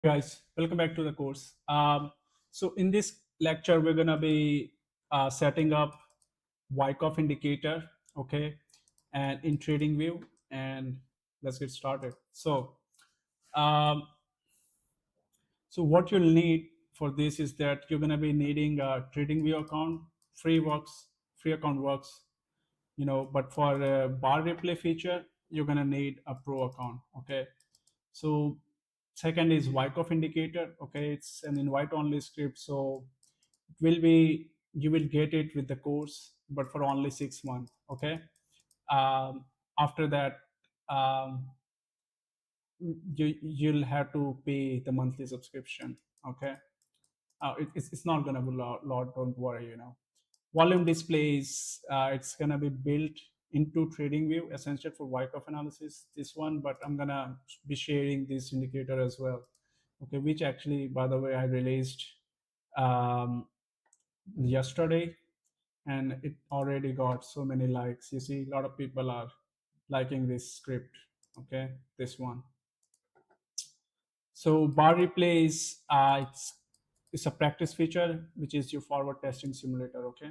Guys, welcome back to the course. So in this lecture, we're gonna be setting up Wyckoff indicator, okay, and in TradingView, and let's get started. Um, so what you'll need for this is that you're gonna be needing a TradingView account. Free account works, but for a bar replay feature, you're gonna need a pro account, okay. So second is Wyckoff indicator. Okay, it's an invite only script, so it will be you will get it with the course, but for only 6 months. Okay. After that, um, you'll have to pay the monthly subscription. Okay. It's not gonna be a lot. Don't worry. Volume displays, it's gonna be built into TradingView, essential for Wyckoff analysis, this one, but I'm gonna be sharing this indicator as well. Okay, which actually, by the way, I released um, yesterday, and it already got so many likes. You see, a lot of people are liking this script. Okay, this one. So bar replay is it's a practice feature which is your forward testing simulator. Okay,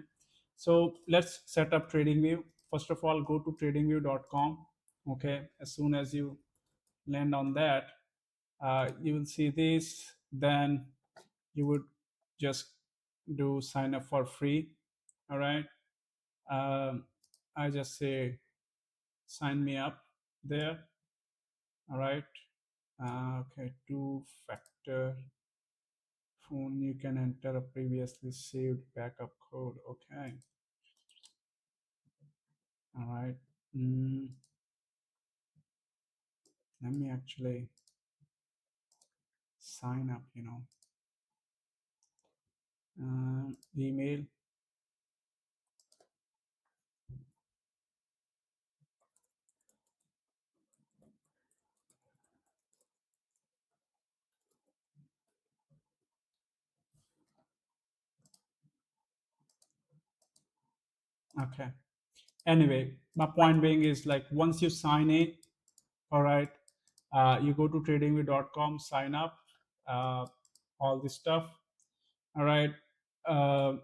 so let's set up TradingView. First of all, go to tradingview.com. Okay, as soon as you land on that, you will see this. Then you would just do sign up for free. All right, I just say sign me up there. All right, okay, two-factor phone, you can enter a previously saved backup code. Okay, all right. Let me actually sign up, email. Okay, anyway, my point being is, like, once you sign in, all right, you go to tradingview.com, sign up, uh, all this stuff. All right. uh,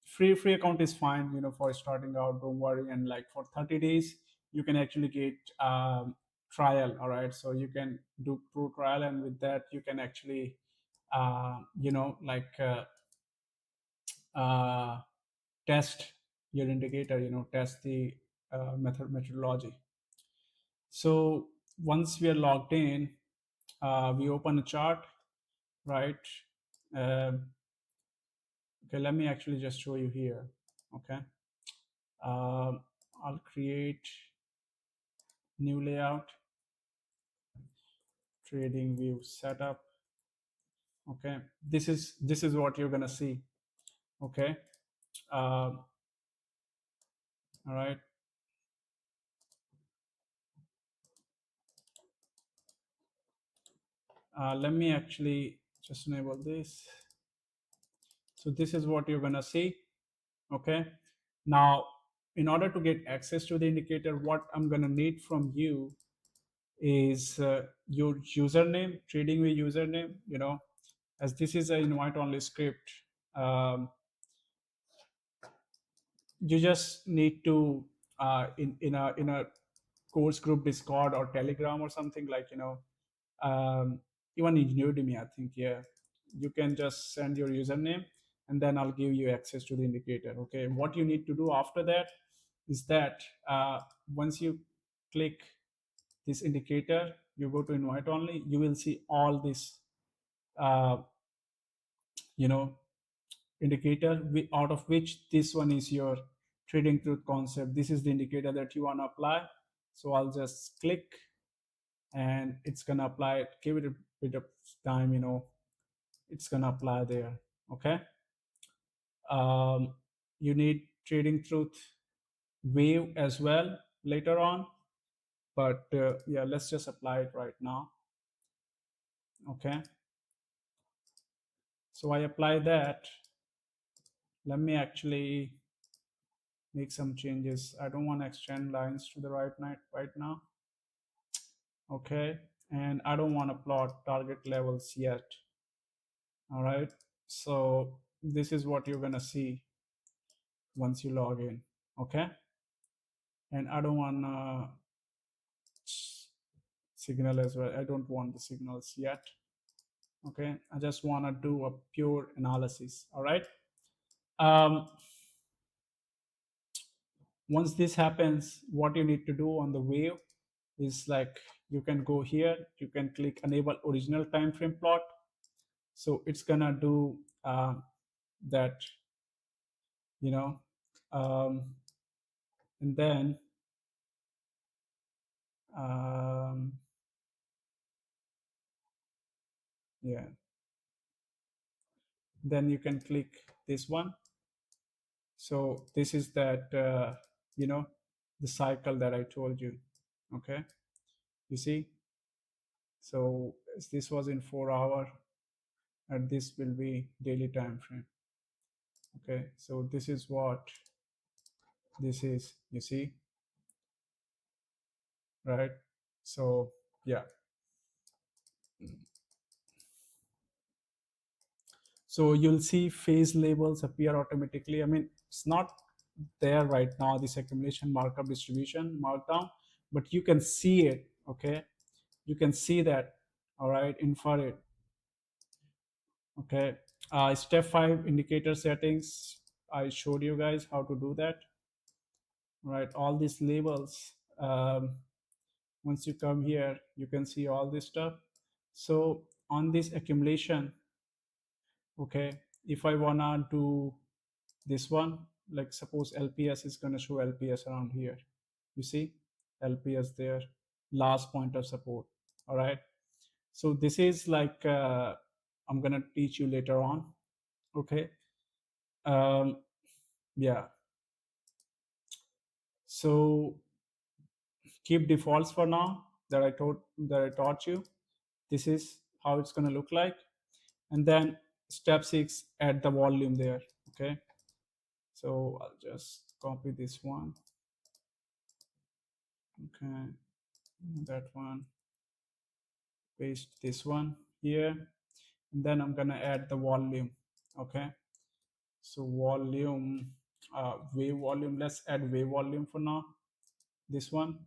free account is fine, for starting out, don't worry. And like for 30 days you can actually get trial. All right, so you can do pro trial, and with that you can actually like uh, test your indicator, test the methodology. So once we are logged in, we open a chart, right? Okay, let me actually just show you here. Okay, I'll create new layout, trading view setup. Okay, this is what you're gonna see. Okay, all right. Let me actually just enable this. So this is what you're gonna see. Okay, now in order to get access to the indicator, what I'm gonna need from you is your username, TradingView username. As this is an invite only script, um, you just need to in a course group Discord or Telegram or something, like, even in Udemy, I think. Yeah, you can just send your username, and then I'll give you access to the indicator. Okay, what you need to do after that is that once you click this indicator, you go to invite only, you will see all this uh, you know indicator, out of which this one is your trading truth concept. This is the indicator that you want to apply. So I'll just click, and it's gonna apply it. Give it a bit of time, it's gonna apply there. Okay, you need trading truth wave as well later on, but yeah, let's just apply it right now. Okay, so I apply that. Let me actually make some changes. I don't want to extend lines to the right now. Okay, and I don't want to plot target levels yet. All right, so this is what you're gonna see once you log in. Okay, and I don't want signal as well. I don't want the signals yet. Okay, I just want to do a pure analysis. All right. um, Once this happens, what you need to do on the wave is like, you can go here, you can click enable original time frame plot. So it's gonna do that, you know, um, and then um, yeah, then you can click this one. So this is that, you know, the cycle that I told you. Okay, you see. So this was in 4 hour, and this will be daily time frame. Okay, so this is what this is, you see, right? So yeah, so you'll see phase labels appear automatically. I mean, it's not there right now, this accumulation markup distribution markdown, but you can see it. Okay, you can see that. All right, infer it. Okay, step 5 indicator settings, I showed you guys how to do that. Right, all these labels, once you come here, you can see all this stuff. So on this accumulation, okay, if I wanna do this one, like suppose LPS is gonna show LPS around here, you see LPS there, last point of support. All right, so this is like, I'm gonna teach you later on. Okay, um, yeah, so keep defaults for now that I taught you. This is how it's going to look like. And then step 6, add the volume there. Okay, so I'll just copy this one. Okay, that one, paste this one here, and then I'm gonna add the volume. Okay, so volume, wave volume, let's add wave volume for now, this one.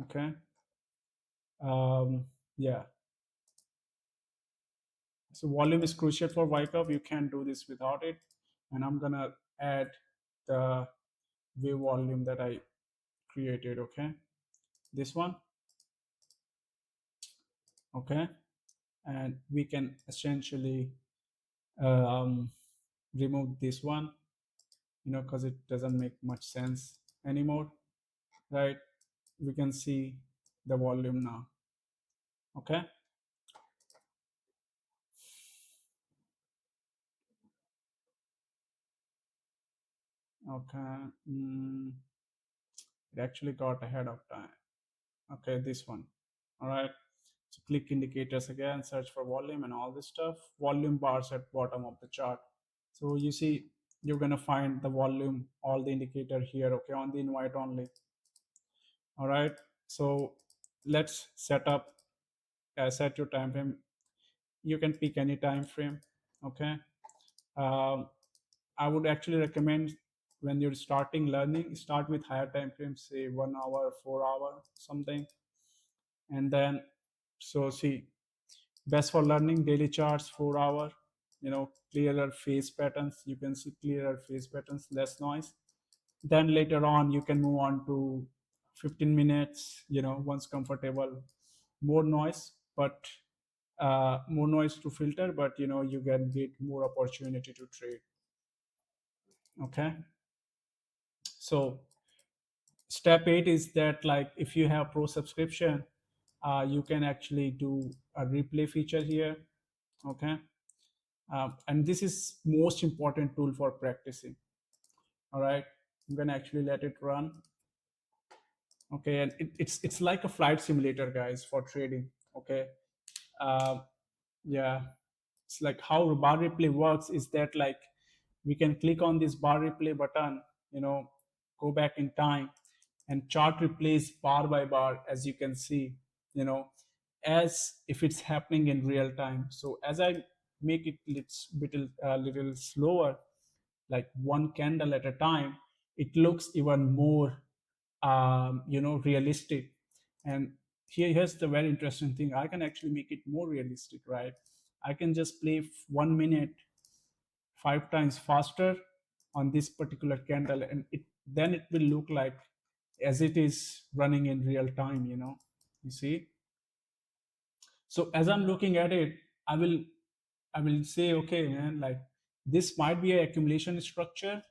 Okay, yeah, so volume is crucial for Wyckoff. You can't do this without it. And I'm gonna add the wave volume that I created. Okay, this one. Okay, and we can essentially um, remove this one, you know, because it doesn't make much sense anymore, right? We can see the volume now. Okay, okay, it actually got ahead of time. Okay, this one. All right, so click indicators again, search for volume and all this stuff. Volume bars at bottom of the chart. So you see, you're gonna find the volume, all the indicator here. Okay, on the invite only. All right, so let's set your time frame. You can pick any time frame. Okay, um, I would actually recommend, when you're starting learning, start with higher time frames, say 1 hour, 4 hour, something. And then, so see, best for learning daily charts, 4 hour, you know, clearer phase patterns. You can see clearer phase patterns, less noise. Then later on, you can move on to 15 minutes, you know, once comfortable. More noise, but more noise to filter, but you know, you get more opportunity to trade. Okay, so step 8 is that, like, if you have pro subscription, you can actually do a replay feature here. Okay, and this is most important tool for practicing. All right, I'm gonna actually let it run. Okay, and it's like a flight simulator, guys, for trading. Okay, uh, yeah, it's like how bar replay works is that, like, we can click on this bar replay button, you know, go back in time, and chart replays bar by bar, as you can see, you know, as if it's happening in real time. So as I make it little slower, like one candle at a time, it looks even more realistic. And here's the very interesting thing: I can actually make it more realistic, right? I can just play 1 minute 5 times faster on this particular candle, and then it will look like as it is running in real time, you see. So as I'm looking at it, i will I will say, okay, man, like this might be an accumulation structure,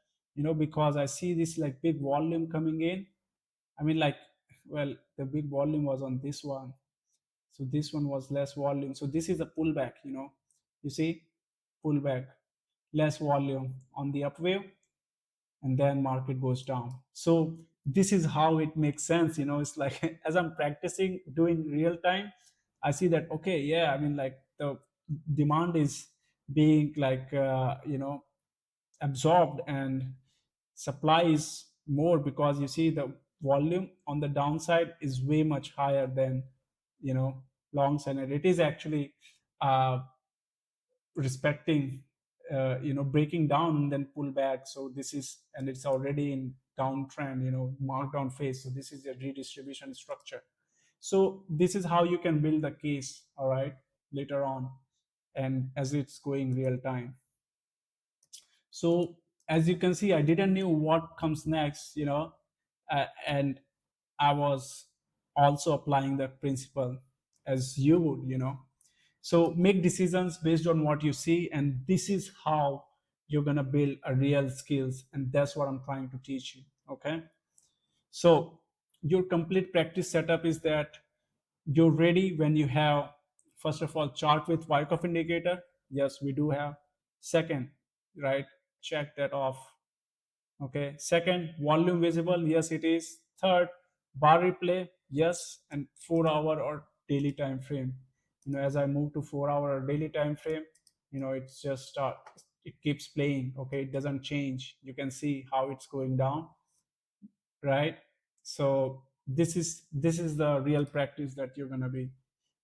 because I see this like big volume coming in. I mean, like, well, the big volume was on this one, so this one was less volume. So this is a pullback, you see, pullback, less volume on the up wave, and then market goes down. So this is how it makes sense, it's like as I'm practicing doing real time, I see that, okay, yeah, I mean, like the demand is being like absorbed, and supply is more, because you see the volume on the downside is way much higher than long side, and it is actually uh, respecting breaking down and then pull back. So this is, and it's already in downtrend, markdown phase. So this is a redistribution structure. So this is how you can build the case, all right, later on, and as it's going real time. So as you can see, I didn't know what comes next, and I was also applying that principle as you would, so make decisions based on what you see, and this is how you're gonna build a real skills, and that's what I'm trying to teach you. Okay. So your complete practice setup is that you're ready when you have, first of all, chart with Wyckoff indicator. Yes, we do have. Second, right, check that off. Okay. Second, volume visible. Yes, it is. Third, bar replay. Yes, and 4 hour or daily time frame. As I move to 4 hour or daily time frame, it's just it keeps playing. Okay, it doesn't change. You can see how it's going down, right? So this is the real practice that you're gonna be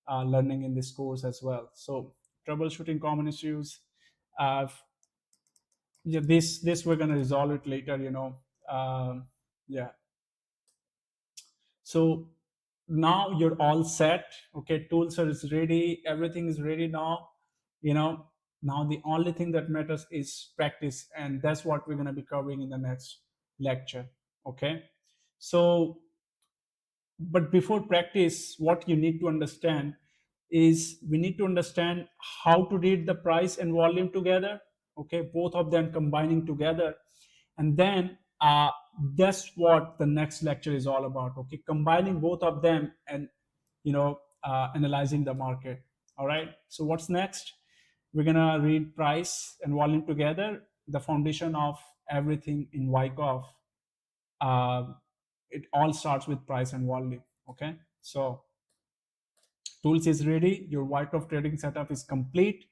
learning in this course as well. So troubleshooting common issues. Uh, yeah, this we're gonna resolve it later. Yeah. So now you're all set. Okay, tools are is ready, everything is ready now. you know Now the only thing that matters is practice, and that's what we're going to be covering in the next lecture. Okay. So, but before practice, what you need to understand is, we need to understand how to read the price and volume together. Okay, both of them combining together, and then that's what the next lecture is all about. Okay, combining both of them, and analyzing the market. All right, so what's next? We're gonna read price and volume together, the foundation of everything in Wyckoff. uh, it all starts with price and volume. Okay, so tools is ready, your Wyckoff trading setup is complete.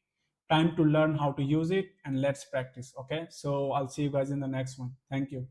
Time to learn how to use it, and let's practice. Okay, so I'll see you guys in the next one. Thank you.